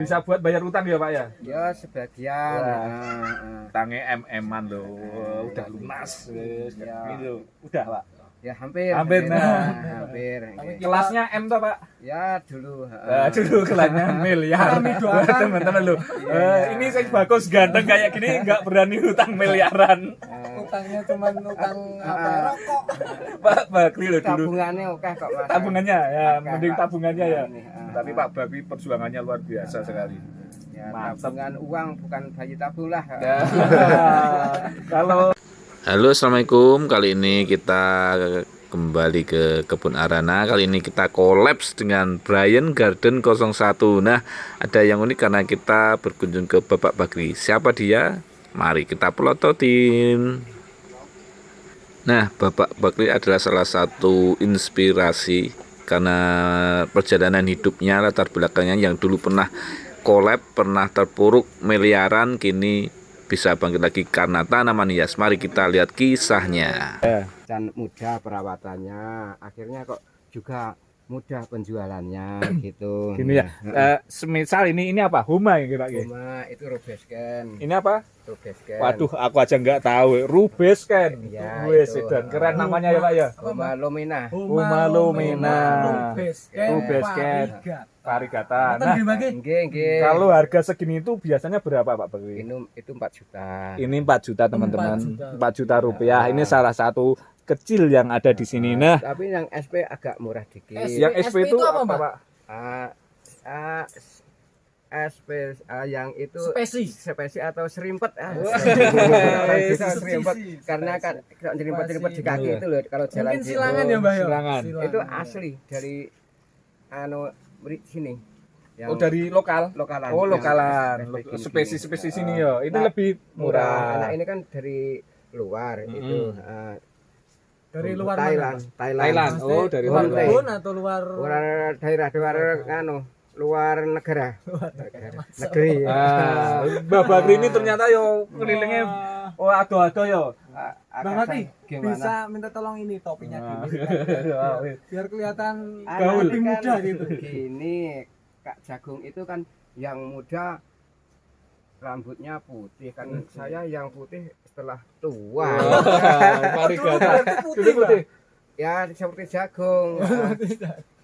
Bisa buat bayar utang ya Pak ya? Ya sebagian. Utangnya MM-an loh, udah lunas. Ya. Gitu. Udah Pak. Ya hampir. Hampir, nah. Hampir. Kelasnya M toh Pak? Ya dulu. Dulu kelasnya miliar. Teman-teman lu. Ini saya bagus ganteng kayak gini nggak berani utang miliaran. Utangnya cuma utang rokok. Pak Bakri loh dulu. Tabungannya oke kok Mas. Tabungannya ya, mending Pak. tabungannya ya. Ini, Tapi Pak Bakri perjuangannya luar biasa sekali. Ya, Mantap. tabungan uang bukan bayi tabung lah. Kalau Halo, assalamualaikum. Kali ini kita kembali ke Kebun Arana. Kali ini kita kolaps dengan Brian Garden 01. Nah, ada yang unik karena kita berkunjung ke Bapak Bakri. Siapa dia? Mari kita pelototin. Nah, Bapak Bakri adalah salah satu inspirasi karena perjalanan hidupnya, latar belakangnya yang dulu pernah kolab, pernah terpuruk miliaran, kini bisa bangkit lagi karena tanaman hias. Mari kita lihat kisahnya. Dan mudah perawatannya, akhirnya kok juga mudah penjualannya gitu. gini ya, semisal ini apa? Huma yang kira Cuma itu rubesken. Ini apa? Rubesken. Waduh, aku aja nggak tahu. Rubesken. Ya, Wes, itu. dan keren namanya ya Pak ya. Huma lumina. Humalumina. Rubesken. Varigata. Nah, Nah, Nggih. kalau harga segini itu biasanya berapa Pak Bakri? Itu 4 juta. Ini 4 juta teman-teman. 4 4 juta rupiah. Ini salah satu kecil yang ada di sini. Nah, Tapi yang SP agak murah dikit. yang SP itu apa Mbak? Pak? SP yang itu spesi atau serimpet Spesi. serimpet karena kan kalau serimpet di kaki itu loh kalau jalan Mungkin silangan ya Mbak ya? Silangan. itu asli dari sini yang Oh, dari lokal. lokalan. Oh, Yang lokalan. spesi Spesies sini ya. Itu Nah, lebih murah. Nah, ini kan dari luar itu Dari luar Thailand. Thailand. Oh, dari luar Thailand. kebun atau luar Luar daerah luar negara. Negeri. Mbak Bakri ini ternyata yo kelilingnya ado-ado yo. Bang Bakri Gimana? bisa minta tolong ini topinya dulu biar kelihatan Gaul. lebih muda gitu. Gini, Kak Jagung itu kan yang muda rambutnya putih kan saya yang putih setelah tua. Varigata. Putih. Ya seperti jagung.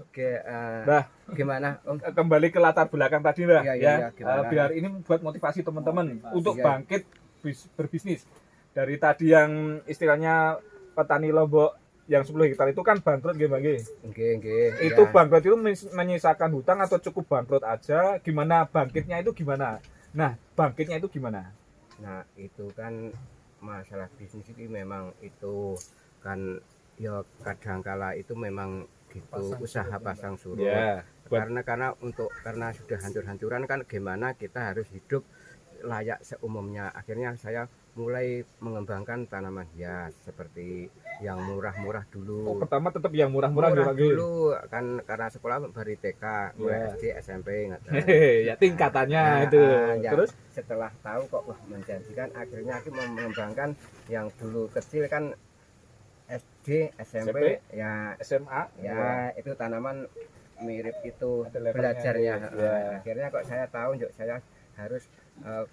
Oke, Nah, gimana? Oh, kembali ke latar belakang tadi lah Iya, gimana? biar ini buat motivasi teman-teman untuk Iya. bangkit berbisnis. Dari tadi yang istilahnya petani Lombok yang 10 hektar itu kan bangkrut nggih Mbak nggih. nggih. Itu Ya. bangkrut itu menyisakan hutang atau cukup bangkrut aja? Gimana bangkitnya itu gimana? Nah, bangkitnya itu gimana? Nah, itu kan masalah bisnis itu memang itu kan ya kadangkala itu memang gitu usaha pasang surut. Ya, Karena sudah hancur-hancuran kan gimana kita harus hidup layak seumumnya. Akhirnya saya mulai mengembangkan tanaman hias seperti yang murah-murah dulu. pertama tetap yang murah-murah Murah nggih, Pak, nggih. dulu kan karena sekolah dari TK, mulai Ya. SD, SMP nggak tahu. Ya tingkatannya Nah, itu. ya, Terus setelah tahu kok wah menjanjikan, akhirnya aku mengembangkan yang dulu kecil kan SD, SMP, ya SMA ya itu tanaman mirip itu Ada levelnya, belajarnya. ya. Akhirnya kok saya tahu saya harus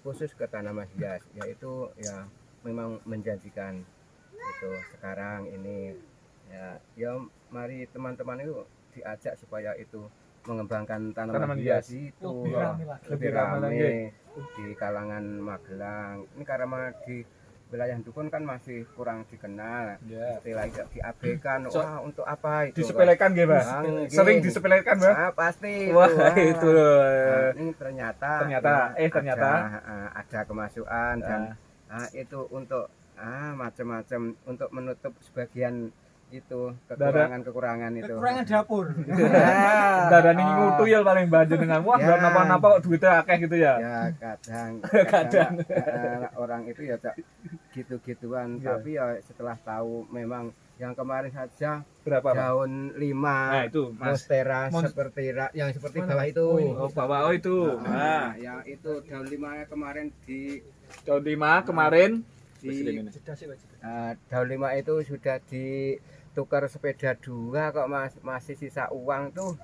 khusus ke tanaman hias, yaitu ya memang menjanjikan itu sekarang ini ya mari teman-teman itu diajak supaya itu mengembangkan tanaman hias itu lebih ramai di kalangan Magelang. Ini karena di wilayah Dukun kan masih kurang dikenal, Ya. istilahnya diabaikan. So, Wah, untuk apa itu? Disepelekan nggih, Mbak? Nggih. Sering disepelekan, Mbak? Pasti. Wah, itu loh. Ini ternyata ada kemasukan dan itu untuk macam-macam untuk menutup sebagian itu kekurangan itu. Kekurangan dapur. Darani ngutu ya paling banjir dengan wah Ya. nggak napa-napa kok duitnya akeh gitu ya. Ya kadang Kadang. orang itu ya gitu-gituan, Ya. tapi ya setelah tahu memang yang kemarin saja Berapa, Pak? daun 5 Nah, itu, Mas. monstera Mon- yang seperti Mana? bawah itu. Oh, bawa itu. Nah, Yang itu daun 5 kemarin tahun 5 kemarin daun 5 itu sudah ditukar sepeda 2 kok masih sisa uang tuh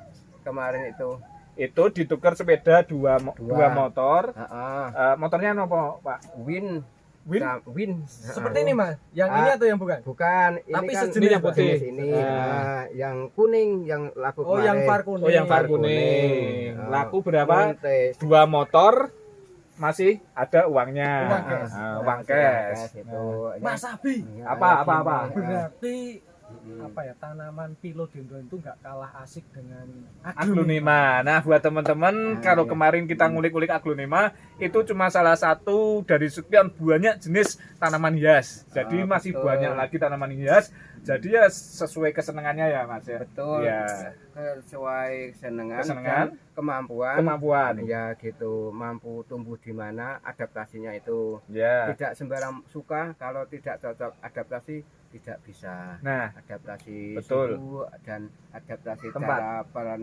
kemarin itu. itu ditukar sepeda dua Dua. motor. Heeh. Motornya apa, Pak? Win. Win? Win. Seperti ini Mas. Yang ini atau yang bukan? Bukan, ini Tapi kan sejenis yang putih. jenis ini. Ah. Yang kuning yang laku Oh, yang far kuning. Oh, yang far Kuning. kuning. Ah. Laku berapa? Montes. Dua motor masih ada uangnya. Uang cash. Uang cash. Itu. Mas Abi. Apa? Berarti apa ya, tanaman philodendron itu nggak kalah asik dengan Aglonema. Nah, buat teman-teman, Nah, kalau iya. kemarin kita ngulik-ngulik aglonema, itu cuma salah satu dari sekian banyak jenis tanaman hias. Jadi Ah, masih betul. banyak lagi tanaman hias. Jadi ya sesuai kesenangannya ya, Mas ya. Betul. Ya, Sesuai kesenangan, Kesenangan. dan kemampuan. kemampuan. Ya gitu, mampu tumbuh di mana adaptasinya itu. Ya. Tidak sembarang suka, kalau tidak cocok adaptasi tidak bisa. Nah, Adaptasi betul. suhu dan adaptasi Tempat. cara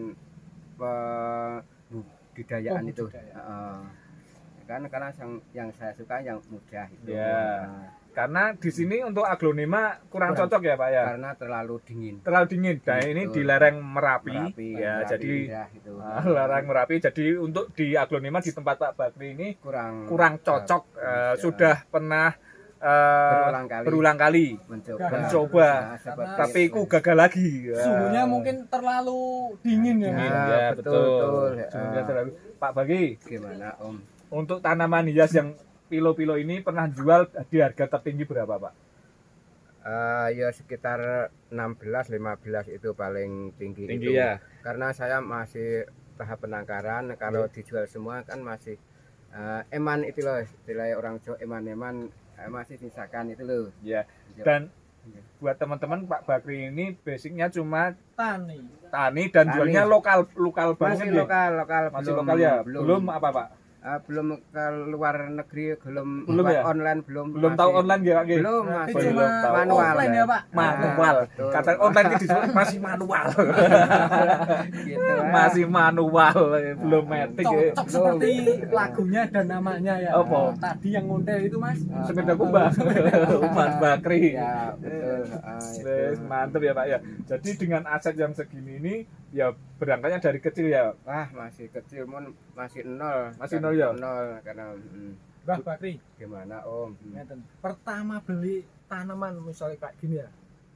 budidayaan itu. Pembudidayaan. Kan karena yang saya suka yang mudah itu. Ya. Nah, karena di sini untuk aglonema kurang Kurang. cocok ya, Pak ya. karena terlalu dingin. Terlalu dingin. Nah, ini di lereng Merapi, ya. Merapi Jadi indah itu. lereng Merapi. Jadi untuk di aglonema di tempat Pak Bakri ini kurang cocok. ya. Sudah pernah berulang kali mencoba, Nah, seperti tapi itu. ku gagal lagi. Ya. suhunya mungkin terlalu dingin ya. Dingin, Mas? ya, betul, betul. Suhunya terlalu. Pak Bagi, Gimana Om? untuk tanaman hias yang pilo-pilo ini pernah jual di harga tertinggi berapa, Pak? Ya sekitar 16-15 itu paling tinggi, Tinggi itu. ya. Karena saya masih tahap penangkaran, kalau dijual semua kan masih eman itu loh, istilah orang Jawa eman-eman, masih sisakan itu loh. Ya. Dan buat teman-teman, Pak Bakri ini basicnya cuma Tani. tani dan Tani. jualnya lokal banget Masih ya? lokal Masih lokal ya. Belum apa, Pak? belum ke luar negeri, belum Belum ya? online, belum Tahu masih- online ya, Pak? Nggih? belum Berarti masih Belum cuma tahu. manual offline ya Pak. Manual. betul. Kata online itu disebut masih manual. Gitu, Masih manual, belum metik. ya. Cocok seperti lagunya dan namanya ya. Apa? Tadi yang ngontel itu Mas. Sepeda kumbang. Mas Bakri. Ya betul. Itu. Wes, mantep ya, Pak ya. Jadi dengan aset yang segini ini ya berangkatnya dari kecil ya. Wah masih kecil, masih nol. Masih nol ya? Nol karena Mbah Bakri, gimana Om? ngeten. Pertama beli tanaman misalnya kayak gini ya.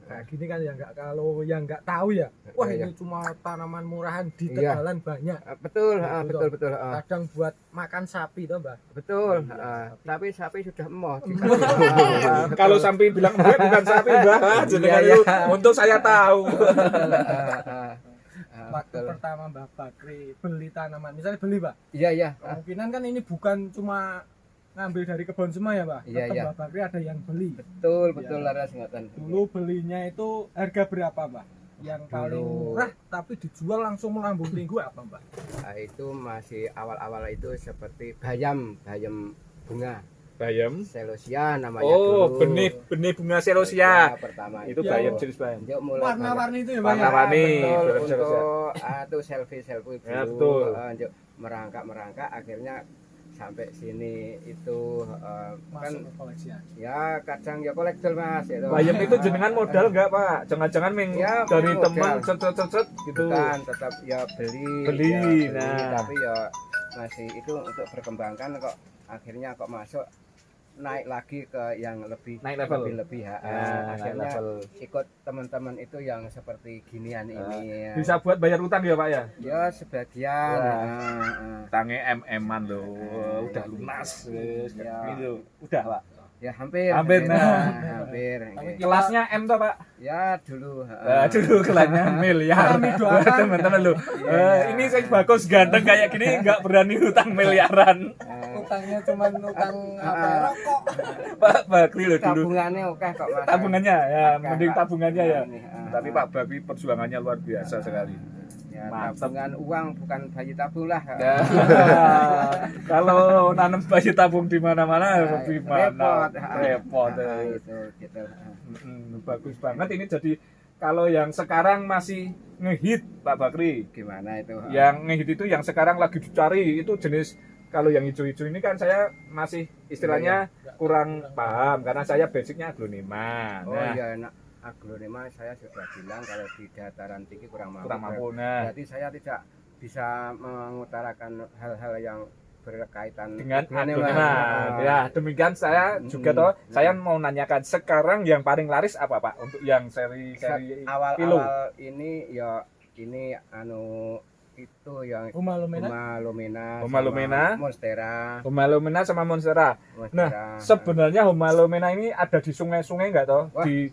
Kayak gini kan ya nggak, kalau yang nggak tahu ya. Wah Iya. ini cuma tanaman murahan di Iya. Tegalan banyak. Betul, Betul. betul betul. Kadang buat makan sapi toh Mbah. Betul. Iya, Tapi sapi sudah emoh. Kalau sampai bilang gue bukan sapi, Mbah. Jenengan Iya, itu iya. untuk saya tahu. Waktu pertama Mbah Bakri beli tanaman, misalnya beli Pak, Iya iya. kemungkinan kan ini bukan cuma ngambil dari kebun semua ya Pak. Iya, Tetap iya. Mbah Bakri ada yang beli. Betul betul laras ingatan. Dulu belinya itu harga berapa Mbak? Yang paling Dulu. murah tapi dijual langsung melambung tinggi apa Mbak? Nah, itu masih awal-awal itu seperti bayam bunga Bayam. celosia namanya Oh, dulu. benih bunga celosia. Pertama Itu Ya, bayam oh. jenis bayam. Yuk, mulai Warna-warni itu ya Mbak? Warna-warni. betul, Bayam celosia. untuk itu selfie dulu. Ya, betul. Yuk, merangkak akhirnya sampai sini itu kan Masuk ke koleksian. ya kadang ya kolektor Mas itu. Bayam itu jenengan modal enggak, Pak? Jangan-jangan ming Ya, dari modal. teman cet gitu. Bukan, tetap ya Beli, ya, nah. tapi ya masih itu untuk berkembangkan kok akhirnya kok masuk naik lagi ke yang lebih Naik level. lebih Nah, naik akhirnya level. ikut teman-teman itu yang seperti ginian ini ya. Bisa buat bayar utang ya, Pak ya? Ya sebagian Wah. Utangnya MM-an loh. Udah lunas. Wes, Ya. gitu. Udah, Pak. ya hampir Hampir, nah. hampir Kelasnya M toh, Pak? ya dulu Dulu kelasnya miliar. Kami doakan. Buat teman-teman loh. Ini saya bagus ganteng kayak gini nggak berani utang miliaran. Utangnya cuma utang apa ya, rokok. Pak Bakri loh dulu. tabungannya oke kok Mas. Tabungannya ya, Oke, mending Pak. tabungannya ya. Ini, Tapi Pak Bakri perjuangannya luar biasa sekali. ya, Mantap. tabungan uang bukan bayi tabung lah. Ya. Kalau nanam bayi tabung di mana-mana lebih mana repot. Nah, itu gitu. Bagus banget ini jadi kalau yang sekarang masih ngehit Pak Bakri. Gimana itu? Yang ngehit itu yang sekarang lagi dicari itu jenis kalau yang hijau-hijau ini kan saya masih istilahnya kurang paham karena saya basicnya aglonema. Oh Nah, iya, nak aglonema saya sudah bilang kalau di dataran tinggi kurang mampu. kurang mampu. Nah, Berarti saya tidak bisa mengutarakan hal-hal yang berkaitan dengan ini, adonan. Mas. Ya, demikian saya juga toh. Saya mau nanyakan sekarang yang paling laris apa Pak untuk yang seri-seri kilo? Awal-awal ini ya ini itu yang Humalumena. Humalumena, Monstera. Humalumena sama Monstera. Nah, sebenarnya Humalumena ini ada di sungai-sungai enggak toh? Wah, Di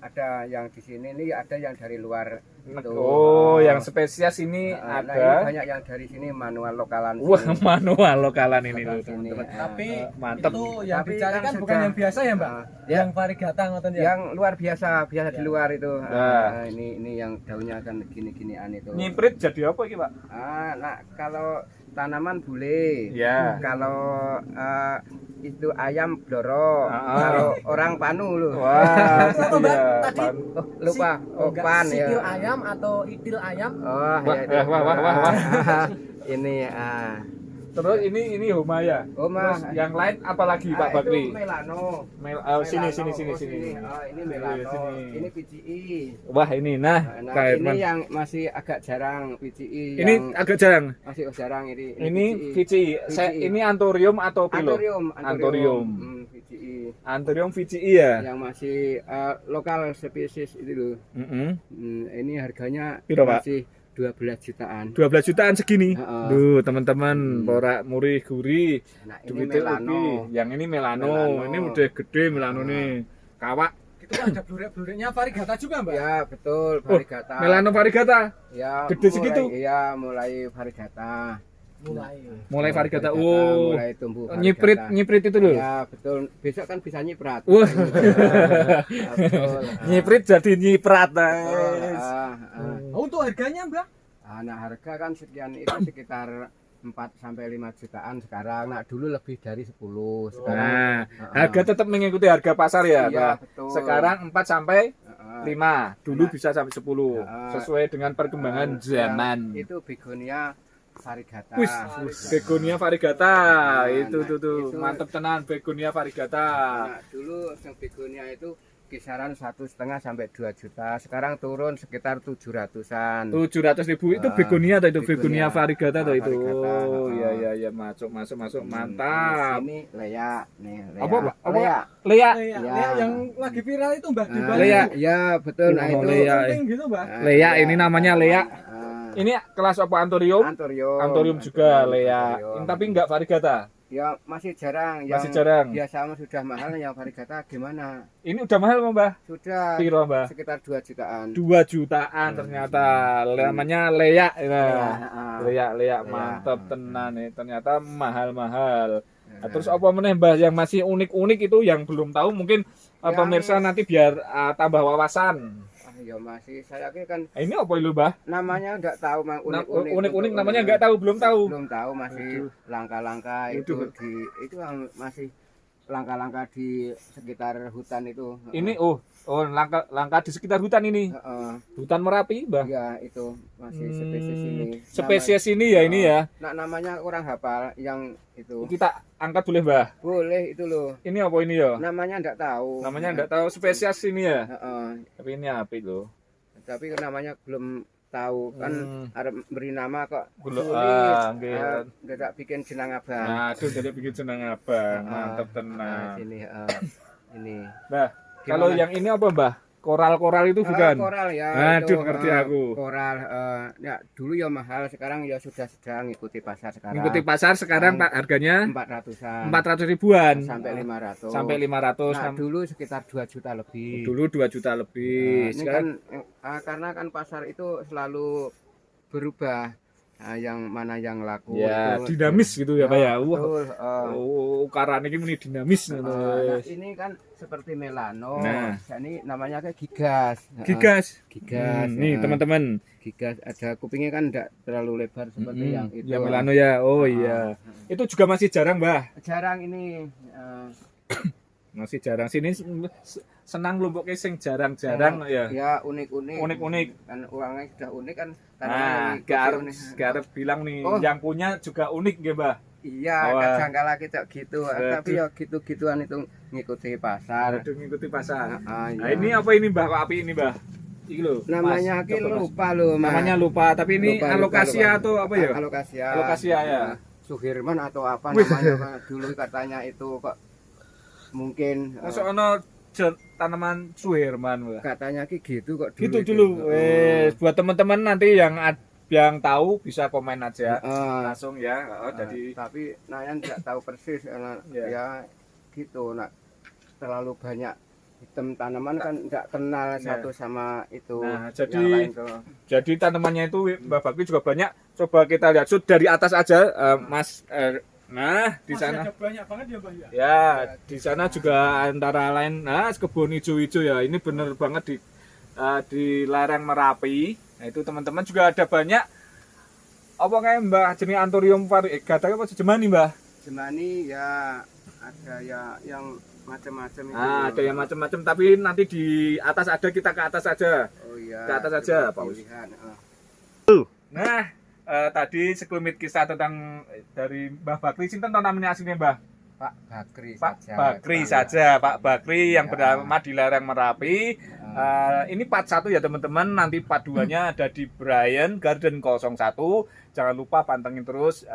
ada yang di sini nih, ada yang dari luar itu. Oh, yang spesies ini Nah, ini ada. banyak yang dari sini manual lokalan Wah, sini. manual lokalan ini Lokal loh, sini. teman-teman. Tapi Mantap. itu yang Tapi dicari kan kan bukan sudah- yang biasa ya, Mbak? Ya. Yang varigata ngoten ya. Yang luar biasa di luar itu. Nah. Ini yang daunnya kan gini-ginian itu. Nyiprit jadi apa iki, Pak? Nah, kalau tanaman boleh. Ya. Kalau itu ayam bloro. Kalau orang panu loh. Wah, Apa, itu Mbak? ya. Tadi? Pan. Oh, lupa. Enggak, Pan ya. sikil ayam atau itil ayam? Oh, Wah, ya, itu. wah. Ini Terus ini Humaya. Mas. Terus yang lain apa lagi Pak Bakri? Itu melano. Sini. Ini melano. Sini. Ini PCI. Wah, ini nah, Nah, kayak ini yang masih agak jarang PCI. ini yang agak jarang. masih jarang ini. Ini PCI. VCI. Ini Anthurium atau Pilo? Anthurium. PCI. Anthurium VCI ya. Yang masih lokal spesies itu loh. Ini harganya Piro, Pak? masih 12 jutaan. 12 jutaan segini. Heeh. Duh, teman-teman, porak murih gurih. Nah, ini Duitnya melano. lebih. Yang ini melano. Melano. Ini udah gede melano nih. Kawak. Itu kan ada blurek-blureknya varigata juga, Mbak? Ya, betul, varigata. Melano varigata. Ya, Gede segitu? Iya, mulai varigata. Mulai varigata. Mulai tumbuh varigata. Nyiprit itu loh. Ya, betul. Besok kan bisa nyiprat. Wah. Betul. Nyiprit jadi nyiprat. Betul. Untuk harganya, Mbak? Nah, harga kan sekian itu sekitar 4 sampai 5 jutaan sekarang. Nah, dulu lebih dari 10 sekarang. Nah, harga tetap mengikuti harga pasar ya, Iya, Pak? betul. Sekarang 4 sampai 5. Dulu Nah. bisa sampai 10. Sesuai dengan perkembangan zaman. Itu begonia varigata. Wis, begonia varigata. Itu Nah, tuh. itu- Mantep tenan begonia varigata. Nah, dulu yang begonia itu kisaran 1,5 sampai 2 juta. Sekarang turun sekitar 700-an. 700.000 itu Ah, begonia atau itu begonia. begonia varigata atau itu. Varigata, Oh, ah. iya masuk. Mantap. Ini Lea nih, Lea. Apa, Pak? Apa? Lea. Lea. Lea, Ya. Lea yang lagi viral itu, Mbak, di Nah, Bali. Lea. Ya, betul. Nah, Oh, itu Lea. Penting gitu, Mbak. Nah, Lea, ini namanya Lea. Ah. Ini kelas apa Anthurium? Anthurium. Juga Lea. Anthurium. Tapi enggak varigata. Ya masih jarang. Masih Yang jarang. biasa sudah mahal, yang varigata gimana? Ini udah mahal, Mbah? Sudah Piro, Mbah? sekitar 2 jutaan. 2 jutaan ternyata. Namanya Lea. Ah. Lea, mantap tenan nih. Ternyata mahal-mahal. Nah, terus apa meneh Mbah yang masih unik-unik itu yang belum tahu mungkin Yang- pemirsa nanti biar tambah wawasan. Ya masih saya kira kan Nah, ini apa itu, Mbah? namanya enggak tahu, Mang. Unik-unik Untuk namanya unik. enggak tahu, belum tahu. Belum tahu, masih langka-langka itu Waduh. itu yang masih langka-langka di sekitar hutan itu. Ini langka di sekitar hutan ini. Heeh. Hutan Merapi, Mbah. Ya itu masih spesies ini. Spesies ini ya ini ya. Nah, namanya kurang hafal yang itu. Kita angkat boleh, Mbah. Boleh itu loh. Ini apa ini ya? Namanya enggak tahu. Namanya enggak tahu spesies ini ya. Heeh. Tapi ini apa itu? Tapi namanya belum tahu kan. Arep beri nama kok Belum. sulit. Nggih. Nggak bikin jenang abang. Aduh, jadi bikin senang abang. Mantep Nah, tenan. sini ini. Mbah, kalau Gimana? yang ini apa, Mbah? Koral-koral itu bukan? Koral ya. Aduh, itu, ngerti aku. Koral ya dulu ya mahal, sekarang ya sudah sedang ngikuti pasar sekarang. Mengikuti pasar sekarang Pak harganya 400-an 400 ribuan sampai 500. sampai 500. Nah, dulu sekitar 2 juta lebih. Dulu 2 juta Nah, lebih. ini Sekarang kan karena kan pasar itu selalu berubah. Nah, yang mana yang laku ya itu dinamis gitu ya, Pak ya. Wah. betul, Ukaran ini muni dinamis ngono. nah, ini kan seperti melano. Nah. Ini namanya kayak gigas. Gigas. Gigas. Nih, teman-teman. Gigas ada kupingnya kan enggak terlalu lebar seperti yang itu. Ya melano ya. Oh iya. Itu juga masih jarang, Mbah. Jarang ini. Masih jarang. Sini senang lomboknya sing jarang-jarang ya. Ya unik-unik. Unik-unik. Kan uangnya sudah unik kan. Nah, Garep bilang nih, Oh. yang punya juga unik ya, Mbah. Iya, Wah. kadang kala kita gitu. Tapi ya gitu-gituan itu ngikuti pasar. Aduh, ngikuti pasar. Ah, Nah, iya. ini apa ini, Mbah? Kok api ini, Mbah? Iki lho. Namanya Mas, ki coba, Mas. lupa loh, Mas. Namanya lupa, tapi ini Lupa, alokasia lupa. atau apa ya? Alokasia. Alokasia ya. Suhirman atau apa Wih. namanya Pak? Dulu katanya itu kok mungkin Masuk ono tanaman Suherman, Mbak. katanya ki gitu kok Gitu itu. dulu. Buat teman-teman nanti yang tahu bisa komen aja. Heeh. Langsung ya. Jadi tapi Nayan tidak tahu persis Ya. ya gitu nak terlalu banyak item tanaman kan tidak kenal satu sama itu. Nah, yang jadi lain tuh. Jadi tanamannya itu Mbak Bakri juga banyak. Coba kita lihat dari atas aja, Mas. Nah, di Masih sana. ada banyak banget ya Mbak ya. Ya, di sana juga antara lain, kebun hijau-hijau ya. Ini bener banget di lereng Merapi. Nah, itu teman-teman juga ada banyak. Apa kayak Mbak jenis Anthurium variegata apa Jemani, Mbak? Jemani ya ada ya yang macam-macam itu. Ada yang macam-macam, tapi nanti di atas ada, kita ke atas aja. Oh iya. Ke atas aja, itu Pak Us. pilihan, heeh. Nah, tadi sekelumit kisah tentang dari Mbah Bakri. Sinten namanya aslinya, Mbah? Pak Bakri Pak saja. Bakri Pak. saja, Pak Bakri yang Ya. bernama di lereng Merapi. Ini part 1 ya teman-teman, nanti part 2-nya ada di Brian Garden 01. Jangan lupa pantengin terus.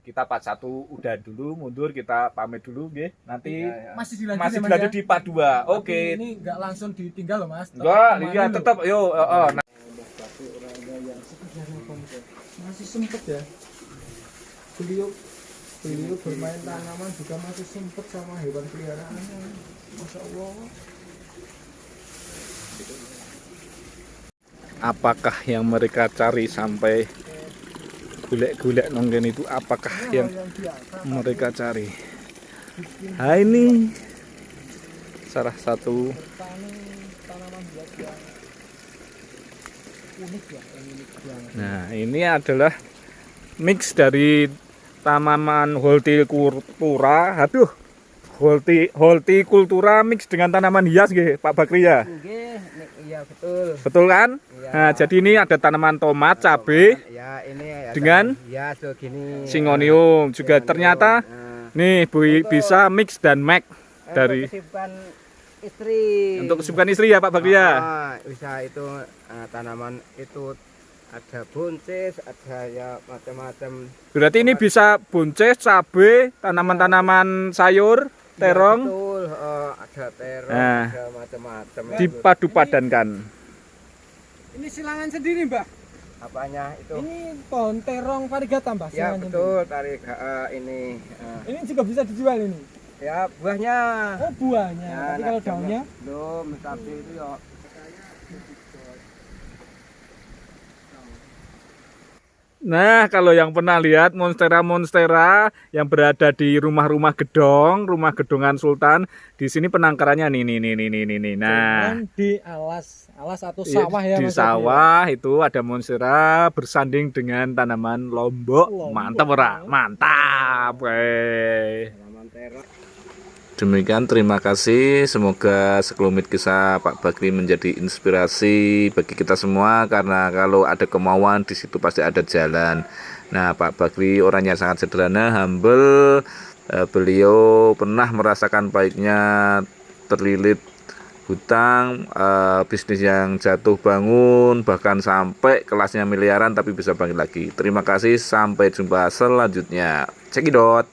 Kita part 1 udah dulu, mundur, kita pamit dulu nggih. Nanti Iya, iya. Masih dilanjut masih ya, Mas, dilanjut ya? di part 2. Tapi Oke. Ini enggak langsung ditinggal loh Mas. Enggak, Temani iya loh. tetap yuk. Masih sempet ya. Beliau bermain tanaman juga masih sempet sama hewan peliharaannya. Masya Allah. Apakah yang mereka cari sampai gulek-gulek nonggen itu, apakah yang biasa. mereka cari? Nah, ini salah satu Bertani tanaman buat yang unik ya, yang unik banget. Nah, ini adalah mix dari tanaman hortikultura. Aduh, hortikultura mix dengan tanaman hias nggih, Pak Bakri ya. Nggih, iya betul. Betul kan? Iya. Nah, jadi ini ada tanaman tomat, cabai, Ya, ini ya, dengan ya segini. singonium juga. Singonium. Ternyata nih bisa mix dan mac dari kesibukan istri. untuk kesibukan istri ya Pak Bakri ya. Bisa itu tanaman itu ada buncis, ada ya macam-macam. Berarti ini bisa buncis, cabai, tanaman-tanaman sayur, terong, Ya, betul, ada terong, Nah. ada macam-macam. dipadu-padankan. Ini silangan sendiri Mbak. Apanya itu? Ini pohon terong variegata Mbak. Ya silangan betul, tarik ini. sendiri. Ini juga bisa dijual ini. Ya buahnya. Oh buahnya. Ya, Tapi kalau nah, daunnya belum, tapi itu ya. Nah, kalau yang pernah lihat monstera yang berada di rumah-rumah gedongan Sultan, di sini penangkarannya nih. Nah, cuman di alas atau iya, sawah ya di Mas. sawah itu ada monstera bersanding dengan tanaman lombok. Lombok. Mantap ora? Mantap. Tanaman terong. Demikian, terima kasih. Semoga sekelumit kisah Pak Bakri menjadi inspirasi bagi kita semua, karena kalau ada kemauan di situ pasti ada jalan. Nah, Pak Bakri orangnya sangat sederhana, humble. Beliau pernah merasakan pahitnya terlilit hutang, bisnis yang jatuh bangun, bahkan sampai kelasnya miliaran tapi bisa bangkit lagi. Terima kasih, sampai jumpa selanjutnya. Cekidot.